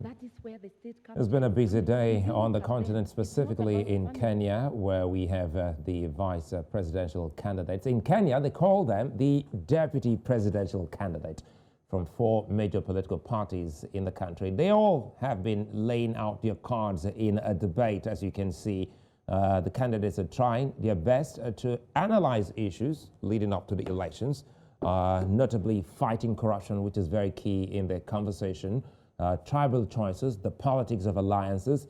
That is where the state It's been a busy day on the continent, specifically in Kenya, where we have the vice presidential candidates. In Kenya, they call them the deputy presidential candidate from 4 major political parties in the country. They all have been laying out their cards in a debate. As you can see, the candidates are trying their best to analyze issues leading up to the elections, notably fighting corruption, which is very key in their conversation. Tribal choices, the politics of alliances,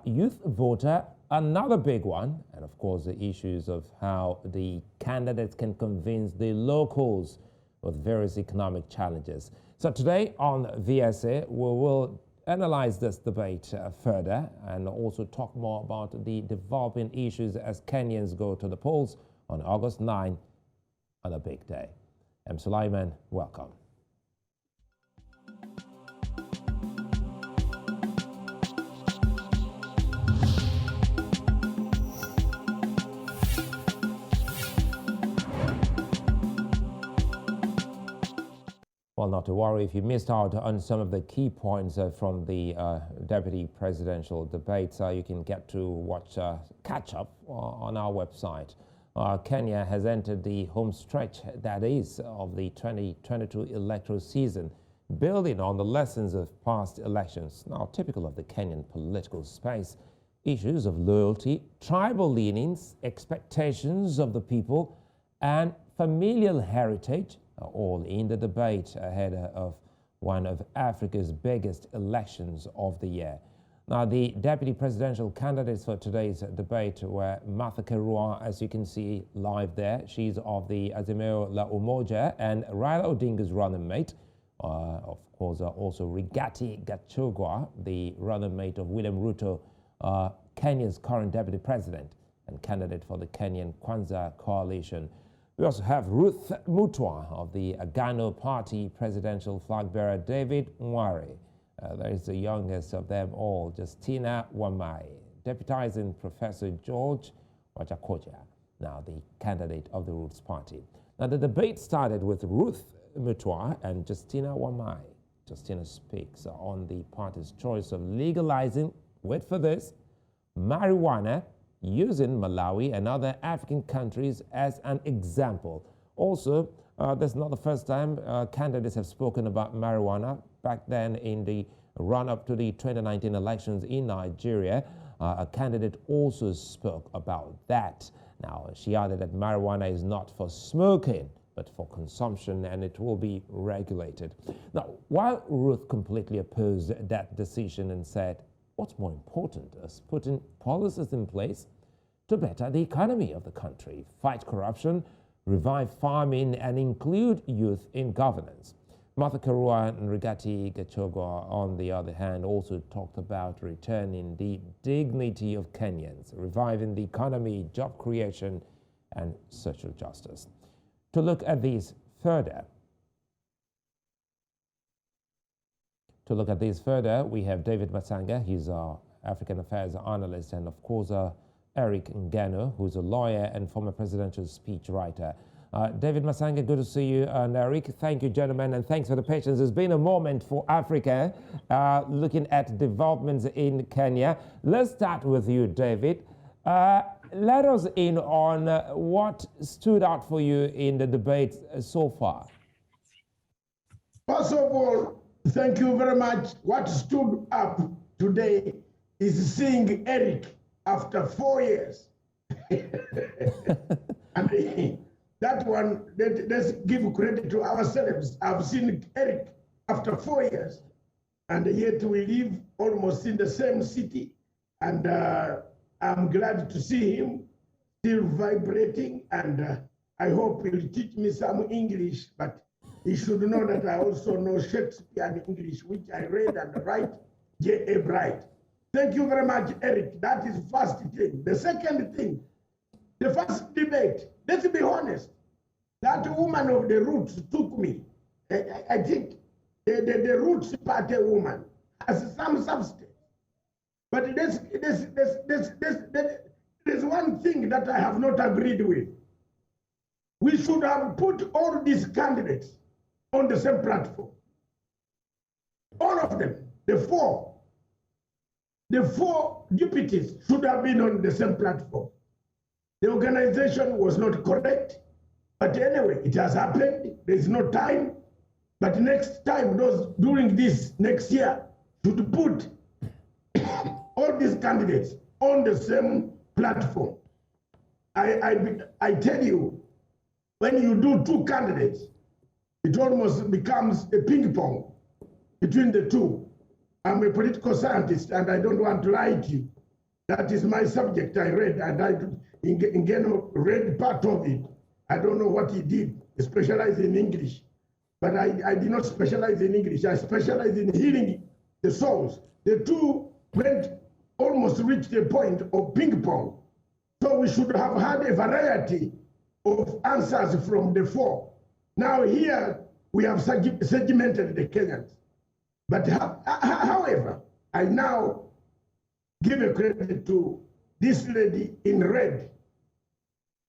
youth voter, another big one, and of course the issues of how the candidates can convince the locals with various economic challenges. So today on VSA, we will analyze this debate further and also talk more about the developing issues as Kenyans go to the polls on August 9 on a big day. I'm Sulaiman, welcome. Well, not to worry if you missed out on some of the key points from the deputy presidential debates. You can get to watch catch up on our website. Kenya has entered the home stretch, that is, of the 2022 electoral season, building on the lessons of past elections. Now, typical of the Kenyan political space, issues of loyalty, tribal leanings, expectations of the people, and familial heritage are all in the debate ahead of one of Africa's biggest elections of the year. Now, the deputy presidential candidates for today's debate were Martha Karua, as you can see live there. She's of the Azimio La Umoja, and Raila Odinga's running mate, of course, also Rigathi Gachagua, the running mate of William Ruto, Kenya's current deputy president and candidate for the Kenyan Kwanza coalition. We also have Ruth Mutwa of the Ngeno party presidential flag bearer David Mwari. There is the youngest of them all, Justina Wamai, deputizing Professor George Wajakoya, now the candidate of the Roots party. Now the debate started with Ruth Mutwa and Justina Wamai. Justina speaks on the party's choice of legalizing, wait for this, marijuana, using Malawi and other African countries as an example. Also, that's not the first time candidates have spoken about marijuana. Back then, in the run-up to the 2019 elections in Nigeria, a candidate also spoke about that. Now, she added that marijuana is not for smoking, but for consumption, and it will be regulated. Now, while Ruth completely opposed that decision and said, what's more important is putting policies in place to better the economy of the country, fight corruption, revive farming, and include youth in governance. Martha Karua and Rigathi Gachagua, on the other hand, also talked about returning the dignity of Kenyans, reviving the economy, job creation, and social justice. To look at these further, we have David Matsanga. He's our African Affairs analyst, and of course, Eric Ngeno, who's a lawyer and former presidential speechwriter. David Matsanga, good to see you. And Eric, thank you, gentlemen, and thanks for the patience. It's been a moment for Africa, looking at developments in Kenya. Let's start with you, David. Let us in on what stood out for you in the debate so far. First of all, thank you very much. What stood up today is seeing Eric after 4 years. And that one, let's give credit to ourselves. I've seen Eric after 4 years, and yet we live almost in the same city. And I'm glad to see him still vibrating, and I hope he'll teach me some English, but he should know that I also know Shakespeare and English, which I read and write, J.A. Bright. Thank you very much, Eric. That is first thing. The second thing, the first debate, let's be honest, that woman of the Roots took me. I think the Roots party woman has some substance. But there's one thing that I have not agreed with. We should have put all these candidates on the same platform. All of them. the four deputies should have been on the same platform. The organization was not correct, but anyway, it has happened. There is no time. But next time, those during this next year should put all these candidates on the same platform. I tell you, when you do two candidates, it almost becomes a ping pong between the two. I'm a political scientist and I don't want to lie to you. That is my subject. I read, and Ngeno read part of it. I don't know what he did. He specialized in English. But I did not specialize in English. I specialize in healing the souls. The two went almost reached the point of ping pong. So we should have had a variety of answers from the four. Now here we have segmented the Kenyans. But however, I now give a credit to this lady in red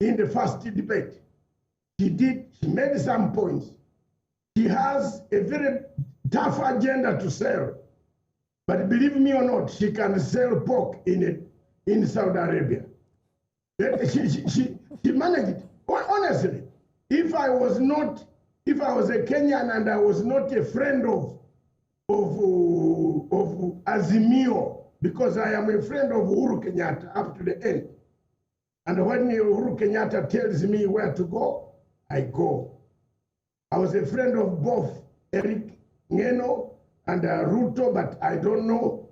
in the first debate. She made some points. She has a very tough agenda to sell. But believe me or not, she can sell pork in Saudi Arabia. She managed it. Honestly, if I was a Kenyan and I was not a friend of Azimio, because I am a friend of Uhuru Kenyatta up to the end. And when Uhuru Kenyatta tells me where to go, I go. I was a friend of both Eric Ngeno and Ruto, but I don't know.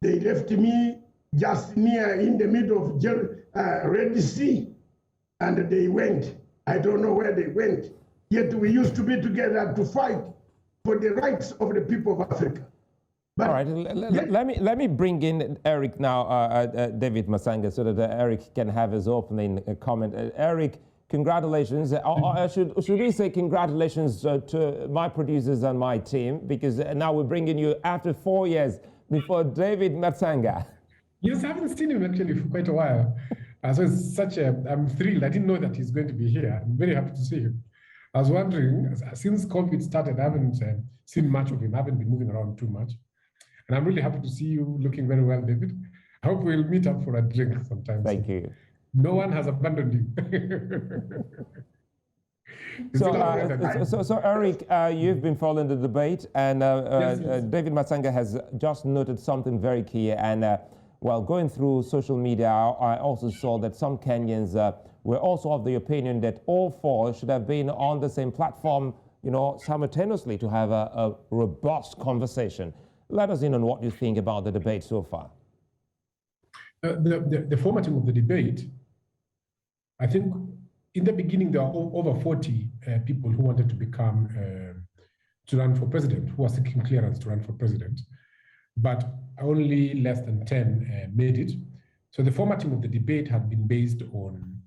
They left me just near in the middle of Red Sea, and they went. I don't know where they went. Yet we used to be together to fight for the rights of the people of Africa. But all right, let me bring in Eric now, David Matsanga, so that Eric can have his opening comment. Eric, congratulations. Should we say congratulations to my producers and my team, because now we're bringing you after 4 years before David Matsanga. Yes, I haven't seen him actually for quite a while. So it's I'm thrilled. I didn't know that he's going to be here. I'm very happy to see him. I was wondering, since COVID started, I haven't seen much of him. I haven't been moving around too much. And I'm really happy to see you looking very well, David. I hope we'll meet up for a drink sometime. Thank you. No one has abandoned you. So Eric, you've been following the debate, and yes. David Matsanga has just noted something very key. And while going through social media, I also saw that some Kenyans were also of the opinion that all four should have been on the same platform, simultaneously to have a robust conversation. Let us in on what you think about the debate so far. The formatting of the debate, I think in the beginning, there are over 40 people who wanted to to run for president, who are seeking clearance to run for president, but only less than 10 made it. So the formatting of the debate had been based on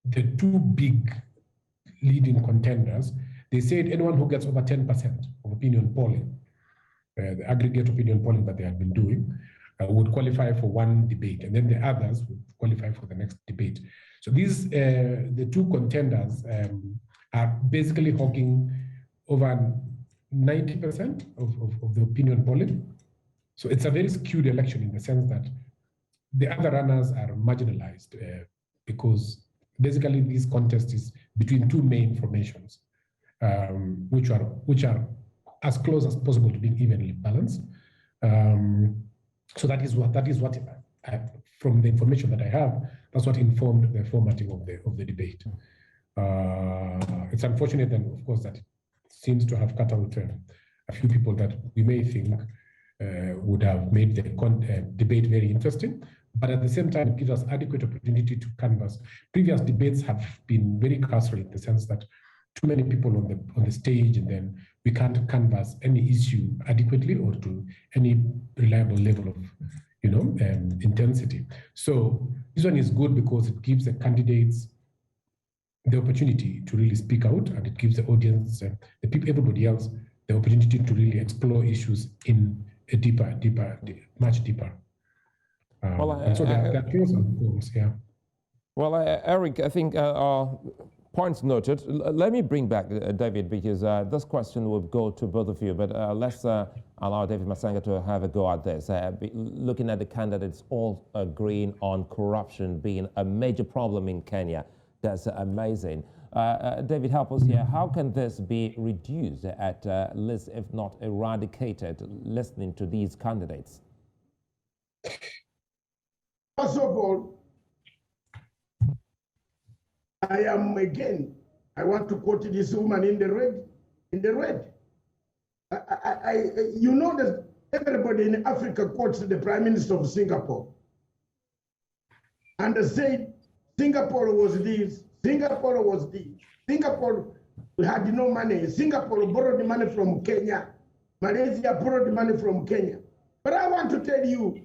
the two big leading contenders. They said anyone who gets over 10% of opinion polling, the aggregate opinion polling that they had been doing, would qualify for one debate, and then the others would qualify for the next debate. So these, the two contenders are basically hogging over 90% of the opinion polling. So it's a very skewed election in the sense that the other runners are marginalized because basically this contest is between two main formations, which are as close as possible to being evenly balanced. So that is what from the information that I have, that's what informed the formatting of the debate. It's unfortunate then, of course, that it seems to have cut out a few people that we may think would have made the debate very interesting, but at the same time, it gives us adequate opportunity to canvass. Previous debates have been very cursory in the sense that too many people on the stage, and then we can't canvass any issue adequately or to any reliable level of intensity. So this one is good because it gives the candidates the opportunity to really speak out, and it gives the audience, the people, everybody else, the opportunity to really explore issues in a much deeper. And so there are pros and cons, yeah. Well, Eric, I think Points noted. Let me bring back David, because this question will go to both of you, but let's allow David Matsanga to have a go at this. Looking at the candidates all agreeing on corruption being a major problem in Kenya, that's amazing. David, help us here. How can this be reduced at least, if not eradicated, listening to these candidates? First of all, I want to quote this woman in the red. You know that everybody in Africa quotes the Prime Minister of Singapore. And they said, Singapore was this, Singapore was this. Singapore had no money. Singapore borrowed the money from Kenya. Malaysia borrowed the money from Kenya. But I want to tell you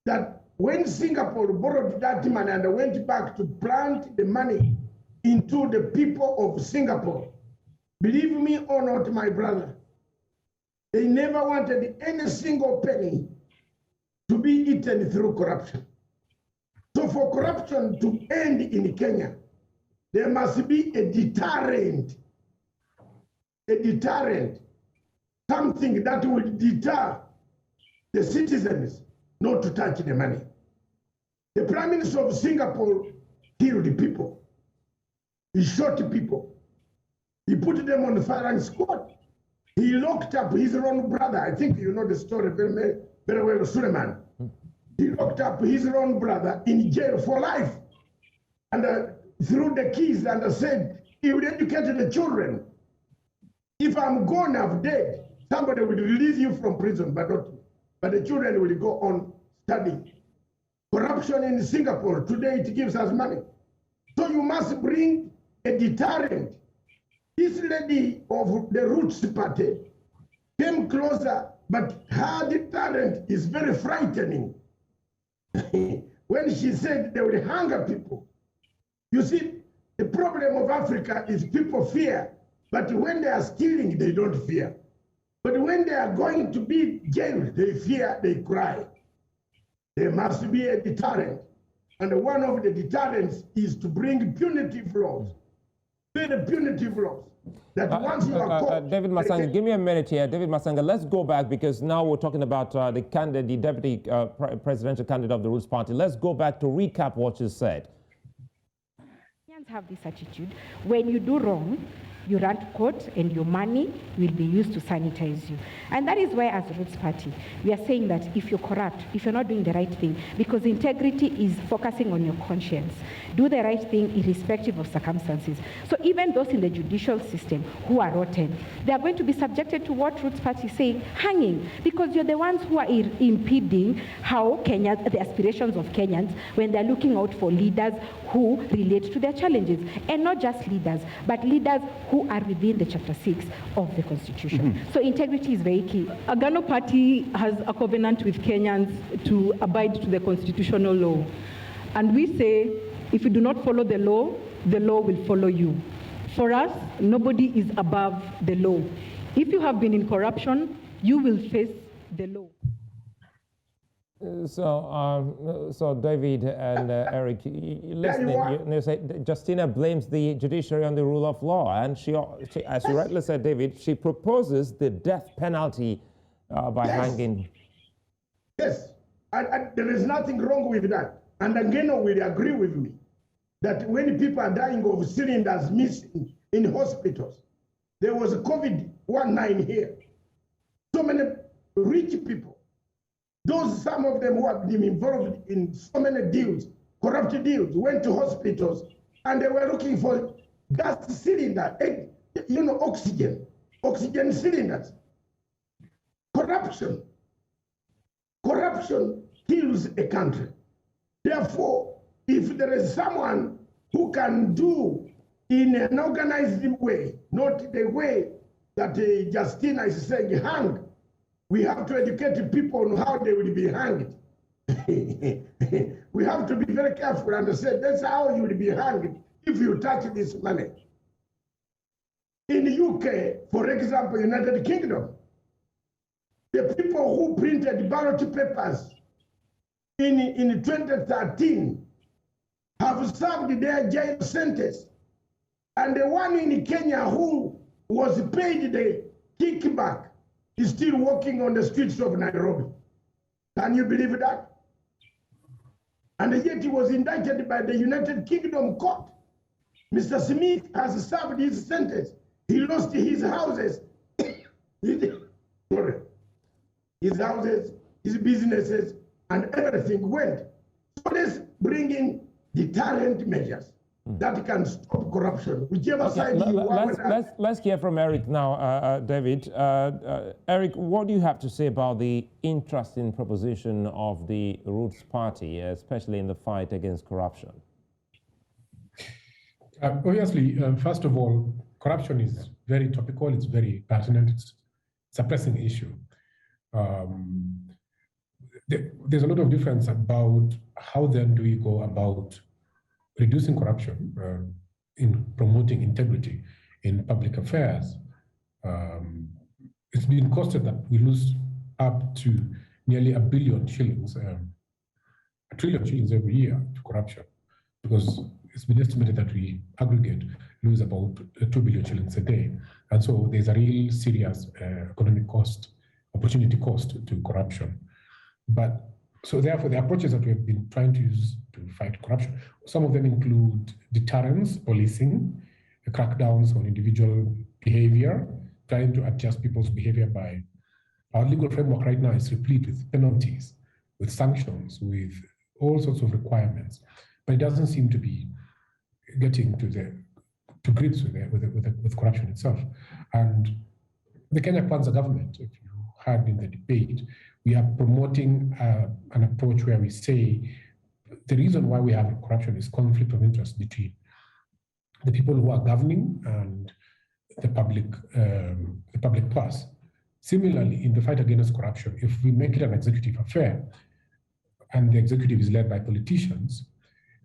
that when Singapore borrowed that money and went back to plant the money into the people of Singapore, believe me or not, my brother, they never wanted any single penny to be eaten through corruption. So for corruption to end in Kenya, there must be a deterrent, something that will deter the citizens not to touch the money. The Prime Minister of Singapore killed people. He shot people. He put them on the firing squad. He locked up his own brother. I think you know the story very, very well, Sulaiman. He locked up his own brother in jail for life. And threw the keys and said, he will educate the children. If I'm gone, I'm dead, somebody will release you from prison, but the children will go on studying. Corruption in Singapore, today it gives us money. So you must bring a deterrent. This lady of the Roots Party came closer, but her deterrent is very frightening. When she said they will hunger people. You see, the problem of Africa is people fear, but when they are stealing, they don't fear. But when they are going to be jailed, they fear, they cry. There must be a deterrent. And one of the deterrents is to bring punitive laws, very punitive laws. That once you are caught, David Matsanga, give me a minute here. David Matsanga, let's go back, because now we're talking about the deputy presidential candidate of the Roots Party. Let's go back to recap what you said. Kenyans have this attitude: when you do wrong, you run to court and your money will be used to sanitize you. And that is why, as the Roots Party, we are saying that if you're corrupt, if you're not doing the right thing, because integrity is focusing on your conscience, do the right thing irrespective of circumstances. So even those in the judicial system who are rotten, they are going to be subjected to what Roots Party is saying, hanging, because you're the ones who are impeding how the aspirations of Kenyans, when they're looking out for leaders who relate to their challenges, and not just leaders, but leaders who are within the Chapter 6 of the Constitution. Mm-hmm. So integrity is very key. Ngeno Party has a covenant with Kenyans to abide to the constitutional law. And we say, if you do not follow the law will follow you. For us, nobody is above the law. If you have been in corruption, you will face the law. So David and Eric, you say Justina blames the judiciary on the rule of law, and she as you rightly said, David, she proposes the death penalty by hanging. Yes, and there is nothing wrong with that. And Ngeno will agree with me that when people are dying of cylinders missing in hospitals, there was a COVID-19 here. So many rich people, some of them who have been involved in so many deals, corrupt deals, went to hospitals and they were looking for gas cylinder, oxygen cylinders. Corruption kills a country. Therefore, if there is someone who can do in an organized way, not the way that Justina is saying, hang, we have to educate people on how they will be hanged. We have to be very careful and say, that's how you will be hanged if you touch this money. In the UK, for example, United Kingdom, the people who printed ballot papers in 2013 have served their jail sentence And the one in Kenya who was paid the kickback is still walking on the streets of Nairobi. Can you believe that? And yet he was indicted by the United Kingdom court. Mr. Smith has served his sentence. He lost his houses. His houses, his businesses, and everything went. So let's bring in deterrent measures that can stop corruption, whichever side you want. Let's hear from Eric now, David. Eric, what do you have to say about the interesting proposition of the Roots Party, especially in the fight against corruption? Obviously, first of all, corruption is very topical, it's very pertinent, it's a pressing issue. There's a lot of difference about how then do we go about reducing corruption in promoting integrity in public affairs. It's been costed that we lose up to nearly $1 billion shillings, $1 trillion shillings every year to corruption, because it's been estimated that we aggregate lose about 2 billion shillings a day. And so there's a real serious economic cost, opportunity cost to corruption. But so therefore the approaches that we have been trying to use to fight corruption, some of them include deterrence, policing, crackdowns on individual behavior, trying to adjust people's behavior by, our legal framework right now is replete with penalties, with sanctions, with all sorts of requirements, but it doesn't seem to be getting to grips with corruption itself. And the Kenya Kwanza government, if you heard in the debate, we are promoting an approach where we say the reason why we have corruption is conflict of interest between the people who are governing and the public purse. Similarly, in the fight against corruption, if we make it an executive affair and the executive is led by politicians,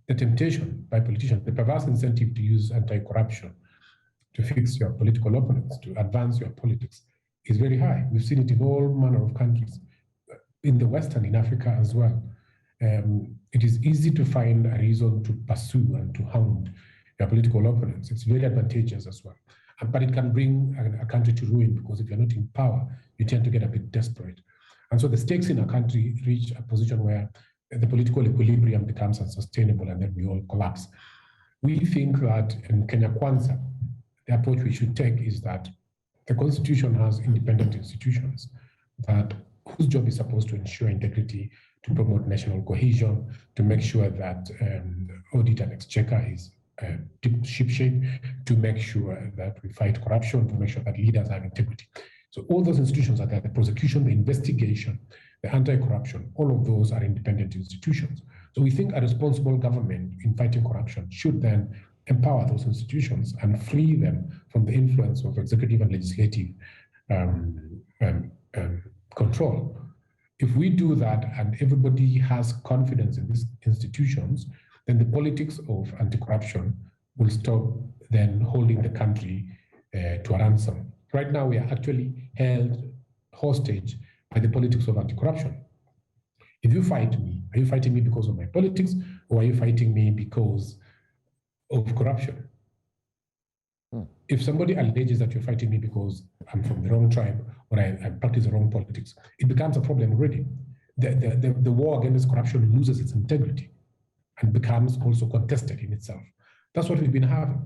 the temptation by politicians, the perverse incentive to use anti-corruption to fix your political opponents, to advance your politics, is very high. We've seen it in all manner of countries, in the West and in Africa as well. It is easy to find a reason to pursue and to hound your political opponents. It's very advantageous as well. But it can bring a country to ruin, because if you're not in power, you tend to get a bit desperate. And so the stakes in a country reach a position where the political equilibrium becomes unsustainable and then we all collapse. We think that in Kenya Kwanza, the approach we should take is that the Constitution has independent institutions whose job is supposed to ensure integrity, to promote national cohesion, to make sure that audit and exchequer is shipshape, to make sure that we fight corruption, to make sure that leaders have integrity. So all those institutions are there, the prosecution, the investigation, the anti-corruption, all of those are independent institutions. So we think a responsible government in fighting corruption should then empower those institutions and free them from the influence of executive and legislative control. If we do that and everybody has confidence in these institutions, then the politics of anti-corruption will stop then holding the country to a ransom. Right now, we are actually held hostage by the politics of anti-corruption. If you fight me, are you fighting me because of my politics, or are you fighting me because of corruption? If somebody alleges that you're fighting me because I'm from the wrong tribe or I practice the wrong politics, it becomes a problem already. The war against corruption loses its integrity and becomes also contested in itself. That's what we've been having.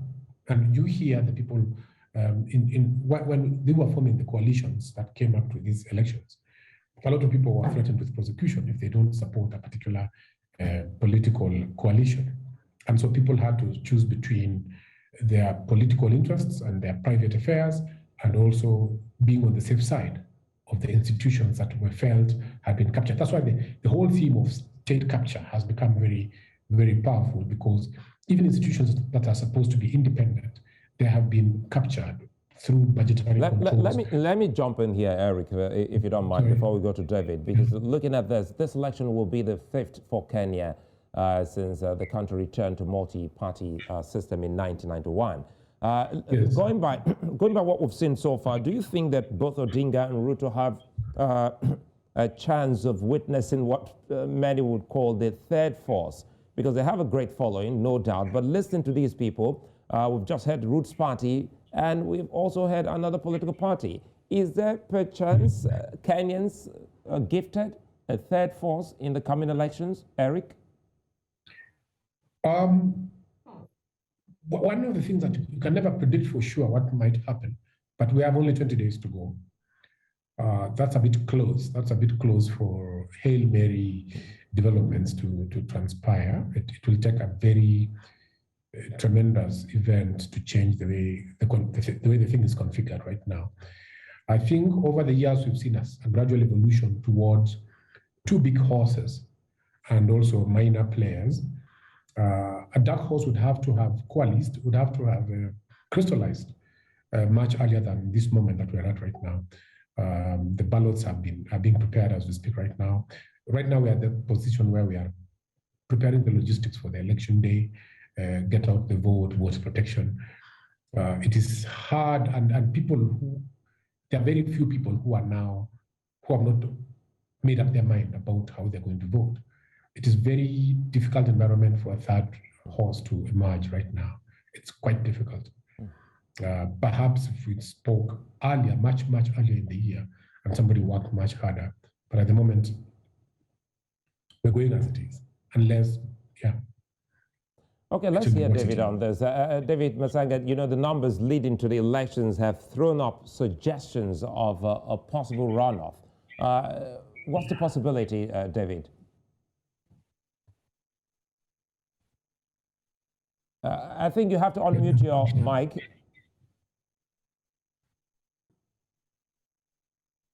And you hear the people when they were forming the coalitions that came up to these elections, a lot of people were threatened with prosecution if they don't support a particular political coalition. And so people had to choose between their political interests and their private affairs, and also being on the safe side of the institutions that were felt had been captured. That's why the whole theme of state capture has become very, very powerful, because even institutions that are supposed to be independent, they have been captured through budgetary controls. Let me jump in here, Eric, if you don't mind, before we go to David, because looking at this election will be the 5th for Kenya since the country returned to multi-party system in 1991. Yes. Going by what we've seen so far, do you think that both Odinga and Ruto have a chance of witnessing what many would call the third force? Because they have a great following, no doubt, but listening to these people, We've just had Roots Party, and we've also had another political party. Is there perchance Kenyans gifted a third force in the coming elections, Eric? One of the things that you can never predict for sure what might happen, but we have only 20 days to go. That's a bit close. That's a bit close for Hail Mary developments to transpire. It will take a very tremendous event to change the way the thing is configured right now. I think over the years we've seen a gradual evolution towards two big horses and also minor players. A dark horse would have to have coalesced, would have to have crystallized much earlier than this moment that we're at right now. The ballots are being prepared as we speak right now. Right now, we're at the position where we are preparing the logistics for the election day, get out the vote, vote protection. It is hard, and there are very few people who have not made up their mind about how they're going to vote. It is very difficult environment for a third horse to emerge right now. It's quite difficult. Perhaps if we spoke earlier, much earlier in the year, and somebody worked much harder. But at the moment, we're going as it is, unless, yeah. Okay, let's hear David on this. David Matsanga, the numbers leading to the elections have thrown up suggestions of a possible runoff. What's the possibility, David? I think you have to unmute your mic.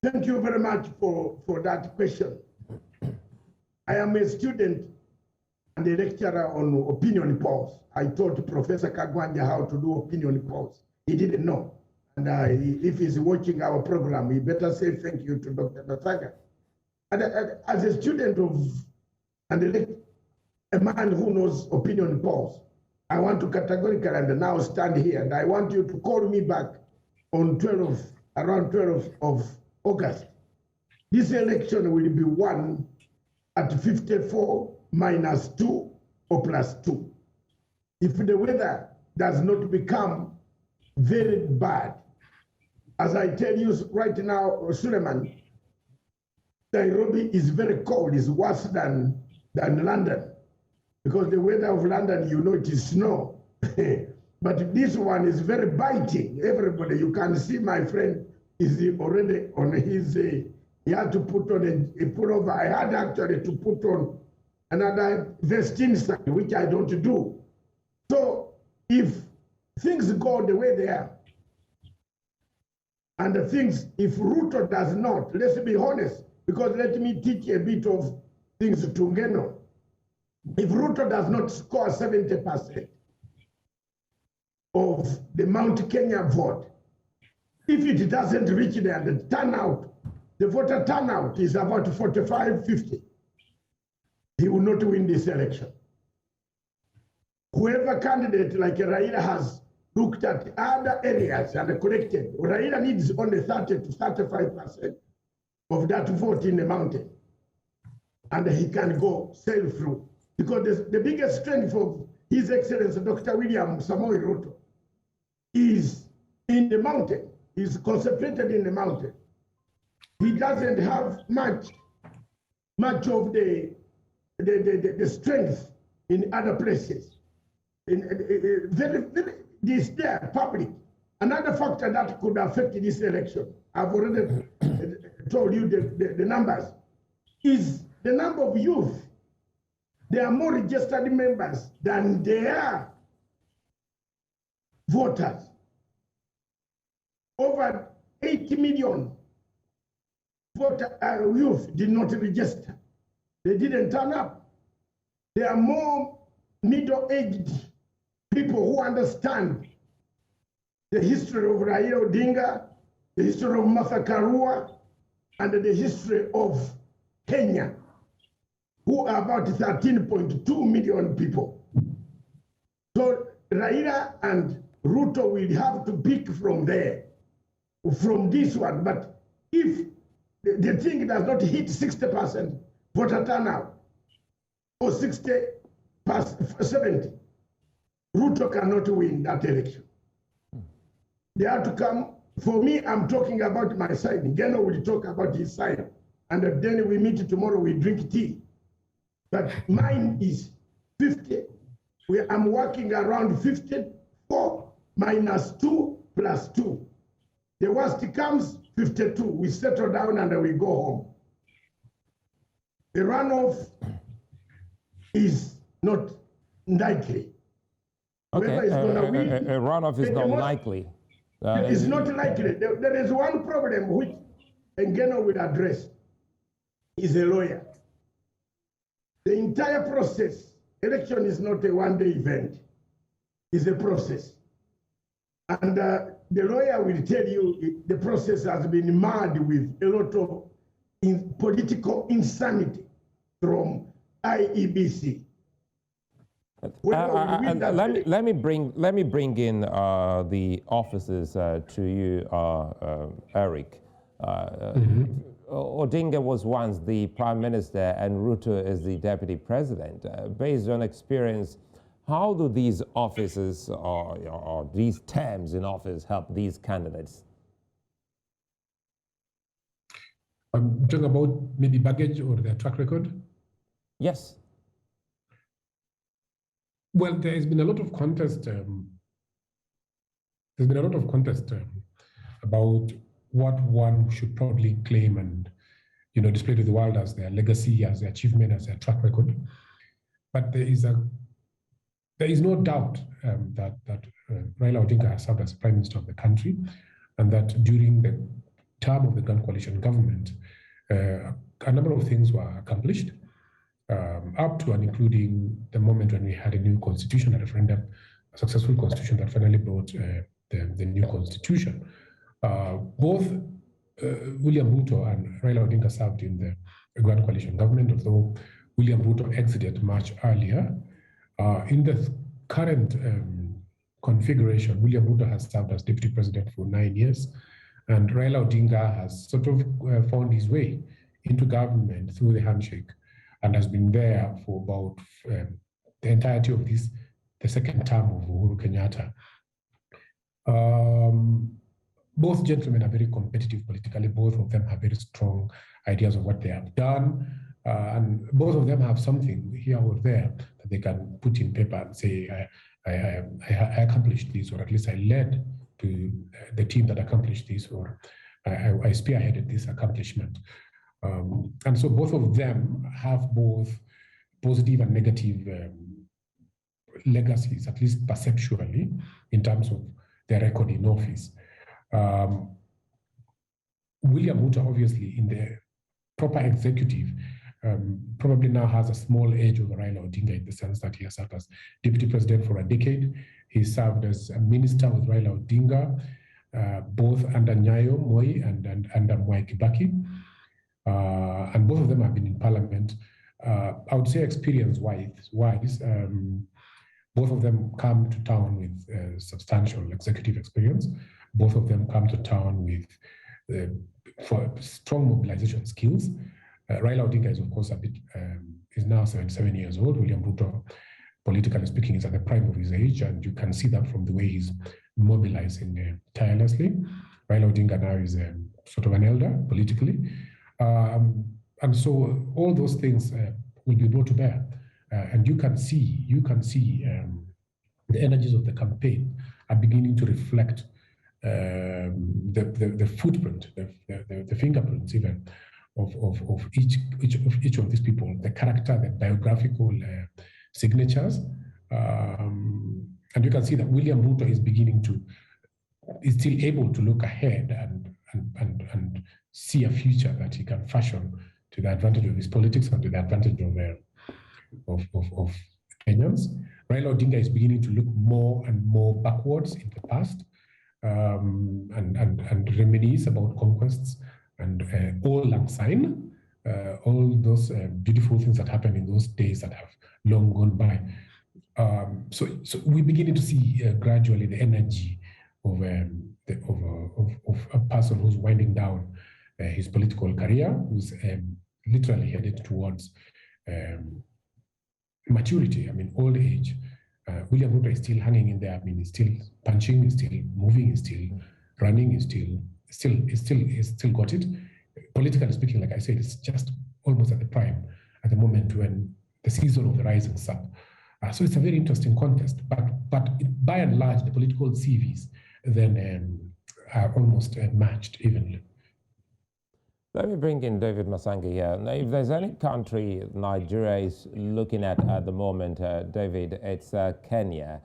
Thank you very much for that question. I am a student and a lecturer on opinion polls. I taught Professor Kagwanja how to do opinion polls. He didn't know. And if he's watching our program, he better say thank you to Dr. Matsanga. And as a student and a man who knows opinion polls, I want to categorically and now stand here, and I want you to call me back on around 12 of August. This election will be won at 54 minus 2 or plus 2. If the weather does not become very bad, as I tell you right now, Sulaiman, Nairobi is very cold, it's worse than London. Because the weather of London, it is snow. But this one is very biting. Everybody, you can see my friend is already on his, he had to put on a pullover. I had actually to put on another vest inside, which I don't do. So if things go the way they are, and if Ruto does not, let's be honest, because let me teach a bit of things to Ngeno. If Ruto does not score 70% of the Mount Kenya vote, if it doesn't reach there, the voter turnout is about 45-50. He will not win this election. Whoever candidate like Raila has looked at other areas and corrected, Raila needs only 30 to 35% of that vote in the mountain. And he can go sail through. Because the biggest strength of His Excellency Dr. William Samoei Ruto is in the mountain. He's concentrated in the mountain. He doesn't have much of the strength in other places. This there, public. Another factor that could affect this election, I've already told you the numbers, is the number of youth. There are more registered members than there are voters. Over 80 million youth did not register. They didn't turn up. There are more middle-aged people who understand the history of Raila Odinga, the history of Martha Karua, and the history of Kenya, who are about 13.2 million people. So Raila and Ruto will have to pick from there, from this one. But if the thing does not hit 60% voter turnout, or 70, Ruto cannot win that election. They have to come. For me, I'm talking about my side. Ngeno will talk about his side. And then we meet tomorrow, we drink tea. But mine is 50. I'm working around 54 minus 2 plus 2. The worst comes 52. We settle down and we go home. The runoff is not likely. Okay, a runoff is not likely. It's not likely. There is one problem which Ngeno will address. He's a lawyer. The entire process, election is not a one-day event. It's a process. And the lawyer will tell you the process has been marred with a lot of political insanity from IEBC. Let me bring in the officers to you, Eric. Odinga was once the prime minister and Ruto is the deputy president. Based on experience, how do these offices or these terms in office help these candidates? Talking about maybe baggage or their track record? Yes. Well, there has been a lot of contest. There's been a lot of contest about what one should probably claim and, display to the world as their legacy, as their achievement, as their track record. But there is no doubt that Raila Odinga has served as Prime Minister of the country, and that during the term of the Grand Coalition government, a number of things were accomplished, up to and including the moment when we had a new constitution, a referendum, a successful constitution that finally brought the new constitution. Both William Ruto and Raila Odinga served in the Grand Coalition government, although William Ruto exited much earlier. In the current configuration, William Ruto has served as deputy president for 9 years, and Raila Odinga has sort of found his way into government through the handshake and has been there for about the entirety of the second term of Uhuru Kenyatta. Both gentlemen are very competitive politically. Both of them have very strong ideas of what they have done. And both of them have something here or there that they can put in paper and say, I accomplished this, or at least I led to the team that accomplished this, or I spearheaded this accomplishment. And so both of them have both positive and negative legacies, at least perceptually, in terms of their record in office. William Ruto, obviously, in the proper executive, probably now has a small edge over Raila Odinga in the sense that he has served as deputy president for a decade. He served as a minister with Raila Odinga, both under Nyayo Moi and under Mwai Kibaki. And both of them have been in parliament. I would say experience-wise, both of them come to town with substantial executive experience. Both of them come to town with for strong mobilization skills. Raila Odinga is, of course, is now 77 years old. William Ruto, politically speaking, is at the prime of his age, and you can see that from the way he's mobilizing tirelessly. Raila Odinga now is sort of an elder politically. And so all those things will be brought to bear. And you can see the energies of the campaign are beginning to reflect the footprint, the fingerprints even of each of these people, the character, the biographical signatures. And you can see that William Ruto is still able to look ahead and see a future that he can fashion to the advantage of his politics and to the advantage of Kenyans. Raila Odinga is beginning to look more and more backwards in the past and reminisce about conquests and Auld Lang Syne, all those beautiful things that happened in those days that have long gone by. So we're beginning to see gradually the energy of a person who's winding down his political career, who's literally headed towards maturity, old age. William Ruto is still hanging in there. I mean, he's still punching, he's still moving, he's still running, he's still got it. Politically speaking, like I said, it's just almost at the prime at the moment when the season of the rising sun. So it's a very interesting contest, but by and large, the political CVs then are almost matched evenly. Let me bring in David Matsanga here. Now, if there's any country Nigeria is looking at the moment, David, it's Kenya.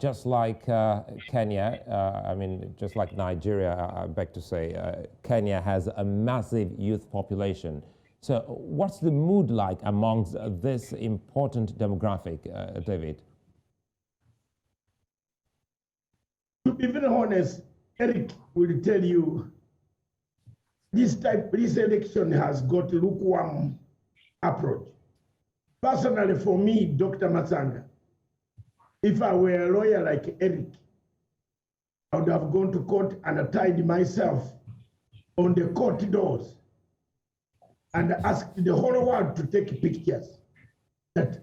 Just like Kenya, I mean, just like Nigeria, I beg to say, Kenya has a massive youth population. So what's the mood like amongst this important demographic, David? To be very honest, Eric will tell you, this election has got lukewarm approach. Personally, for me, Dr. Matsanga, if I were a lawyer like Eric, I would have gone to court and tied myself on the court doors and asked the whole world to take pictures. That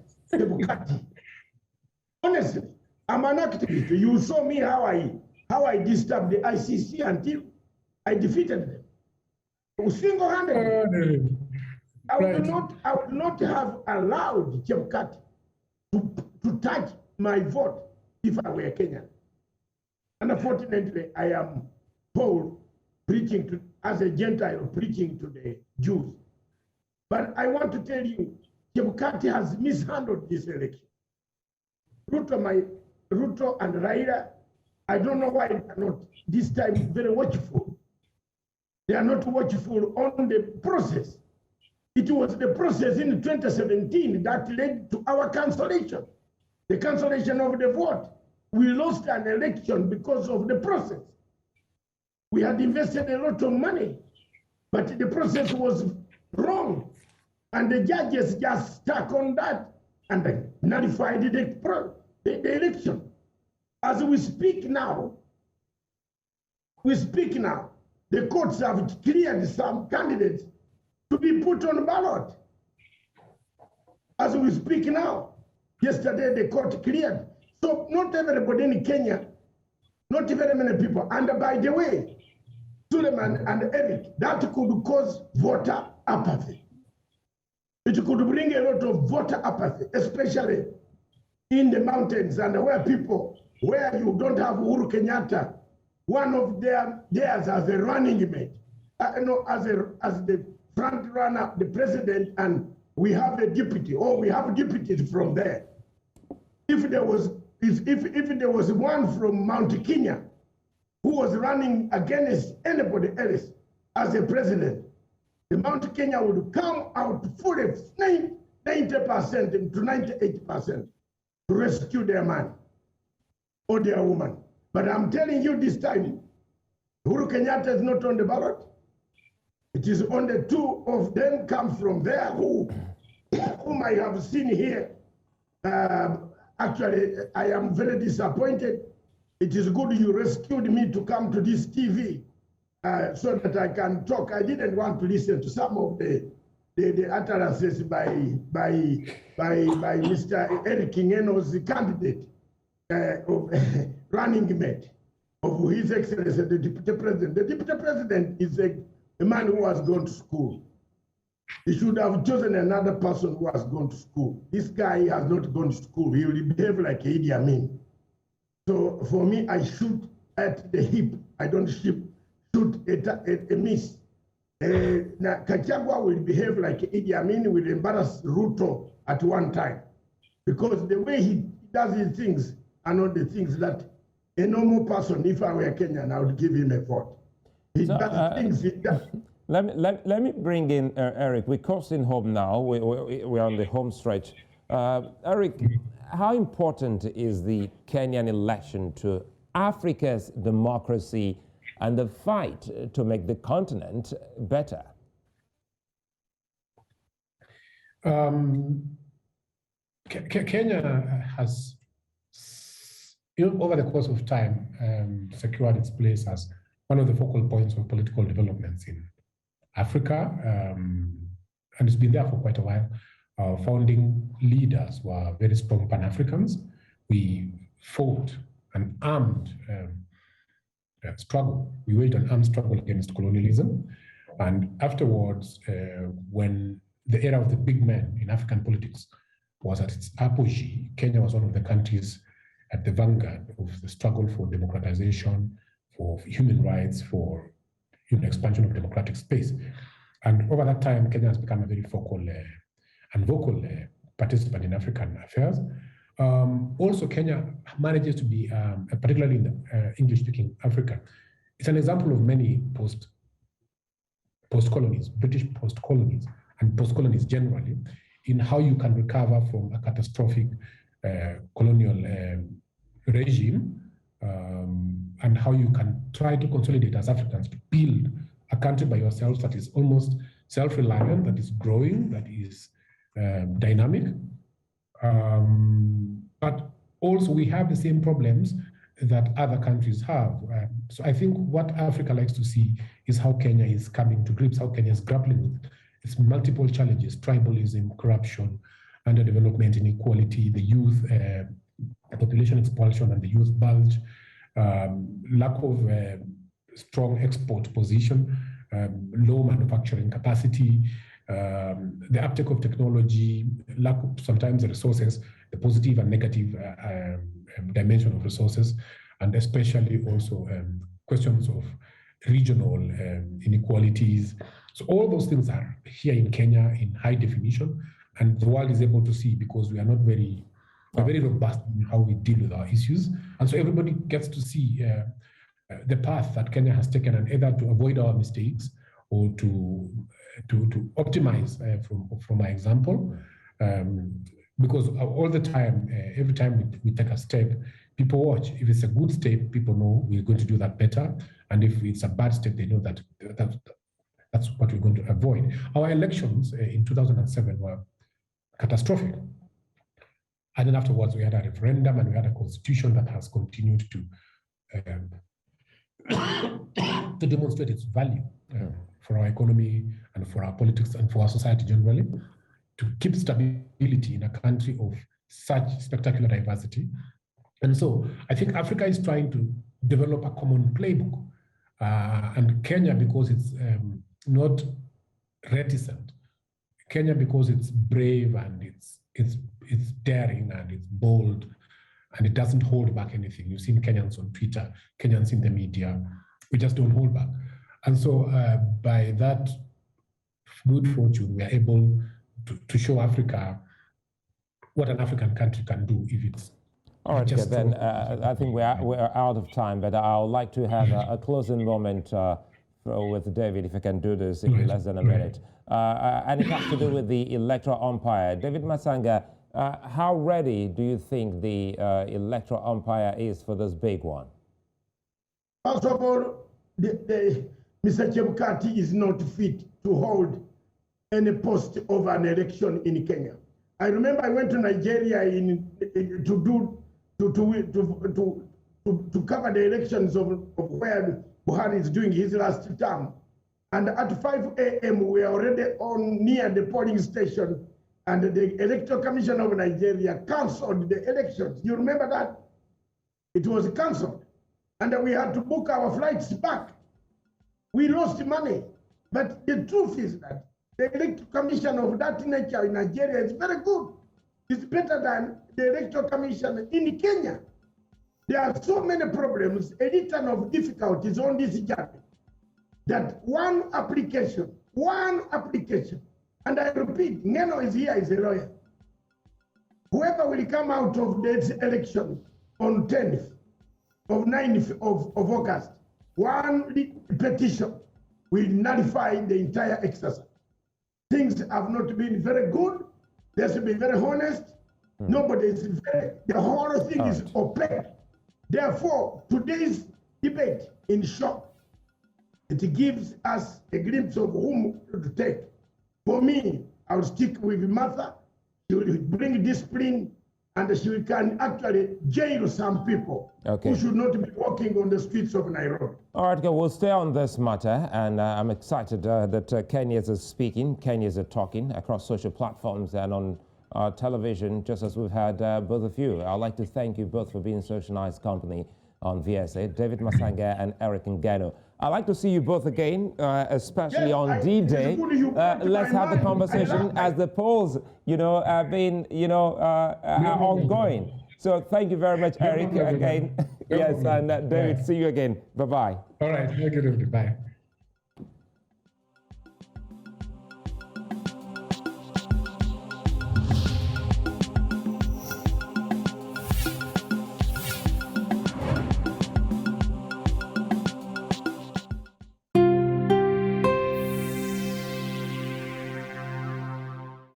honestly, I'm an activist. You saw me how I disturbed the ICC until I defeated them. Single-handedly. I would not have allowed Chebukati to touch my vote if I were Kenyan. And unfortunately, I am Paul preaching as a Gentile preaching to the Jews. But I want to tell you, Chebukati has mishandled this election. Ruto and Raila, I don't know why they are not this time very watchful. They are not watchful on the process. It was the process in 2017 that led to our cancellation, the cancellation of the vote. We lost an election because of the process. We had invested a lot of money, but the process was wrong. And the judges just stuck on that and nullified the election. As we speak now, the courts have cleared some candidates to be put on ballot. As we speak now, yesterday the court cleared. So not everybody in Kenya, not very many people. And by the way, Sulaiman and Eric, that could cause voter apathy. It could bring a lot of voter apathy, especially in the mountains and where you don't have Uhuru Kenyatta, one of theirs as a running mate, as the front runner, the president, and we have a deputy, or we have deputies from there. If there was one from Mount Kenya who was running against anybody else as a president, the Mount Kenya would come out fully 90% to 98% to rescue their man or their woman. But I'm telling you this time, Uhuru Kenyatta is not on the ballot. It is only two of them come from there whom I have seen here. Actually, I am very disappointed. It is good you rescued me to come to this TV so that I can talk. I didn't want to listen to some of the utterances by Mr. Eric Ngeno's candidate of running mate of His Excellency, the Deputy President. The Deputy President is a man who has gone to school. He should have chosen another person who has gone to school. This guy has not gone to school. He will behave like Idi Amin. So for me, I shoot at the hip. I don't shoot a miss. Kachagwa will behave like Idi Amin, will embarrass Ruto at one time. Because the way he does his things are not the things that a normal person, if I were Kenyan, I would give him a vote. He does things he does. Let me bring in Eric. We're crossing home now. We're on the home stretch. Eric, how important is the Kenyan election to Africa's democracy and the fight to make the continent better? Kenya has, over the course of time, secured its place as one of the focal points of political developments in Africa, and it's been there for quite a while. Our founding leaders were very strong Pan-Africans we fought an armed struggle. We waged an armed struggle against colonialism. And afterwards, when the era of the big men in African politics was at its apogee, Kenya was one of the countries at the vanguard of the struggle for democratization, for human rights, for expansion of democratic space. And over that time, Kenya has become a very focal and vocal participant in African affairs. Also, Kenya manages to be, particularly in the English-speaking Africa, it's an example of many post-colonies, British post-colonies, and post-colonies generally, in how you can recover from a catastrophic colonial regime, and how you can try to consolidate as Africans to build a country by yourselves that is almost self-reliant, that is growing, that is dynamic. But also we have the same problems that other countries have. So I think what Africa likes to see is how Kenya is coming to grips, how Kenya is grappling with its multiple challenges: tribalism, corruption, underdevelopment, inequality, the youth population expulsion and the youth bulge, lack of strong export position, low manufacturing capacity, the uptake of technology, lack of sometimes the resources, the positive and negative dimension of resources, and especially also questions of regional inequalities. So all those things are here in Kenya in high definition, and the world is able to see because we are not very, we're very robust in how we deal with our issues. And so everybody gets to see the path that Kenya has taken, and either to avoid our mistakes or to optimize from our example. Because all the time, every time we take a step, people watch. If it's a good step, people know we're going to do that better. And if it's a bad step, they know that that's what we're going to avoid. Our elections in 2007 were catastrophic. And then afterwards, we had a referendum and we had a constitution that has continued to demonstrate its value for our economy and for our politics and for our society generally, to keep stability in a country of such spectacular diversity. And so I think Africa is trying to develop a common playbook. And Kenya, because it's not reticent, Kenya, because it's brave and it's daring and it's bold and it doesn't hold back anything. You've seen Kenyans on Twitter, Kenyans in the media, we just don't hold back. And so by that good fortune, we are able to show Africa what an African country can do if it's all right. Okay, then I think we're out of time, but I would like to have a closing moment with David, if I can do this in less than a minute. And it has to do with the electoral umpire. David Matsanga, how ready do you think the electoral umpire is for this big one? First of all, Mr. Chebukati is not fit to hold any post of an election in Kenya. I remember I went to Nigeria to cover the elections of where Buhari is doing his last term. And at 5 a.m. we are already on near the polling station, and the Electoral Commission of Nigeria cancelled the elections. You remember that? It was cancelled. And we had to book our flights back. We lost money. But the truth is that the Electoral Commission of that nature in Nigeria is very good. It's better than the Electoral Commission in Kenya. There are so many problems, a return of difficulties on this journey, that one application, and I repeat, Ngeno is here as a lawyer. Whoever will come out of this election on 10th of 9th of August, one petition will nullify the entire exercise. Things have not been very good. Let's be very honest. Nobody is very, the whole thing is opaque. Therefore, today's debate, in short, it gives us a glimpse of whom to take. For me, I'll stick with Martha. She will bring discipline, and she can actually jail some people who should not be walking on the streets of Nairobi. All right, we'll stay on this matter, and I'm excited that Kenyans are speaking, Kenyans are talking across social platforms and on television, just as we've had both of you. I'd like to thank you both for being such a nice company on VSA, David Matsanga and Eric Ngeno. I'd like to see you both again, especially on D-Day. Let's have the conversation as the polls, have been, ongoing. So thank you very much, Eric, again. Yes, and David, see you again. Bye-bye. All right, have a good evening. Bye.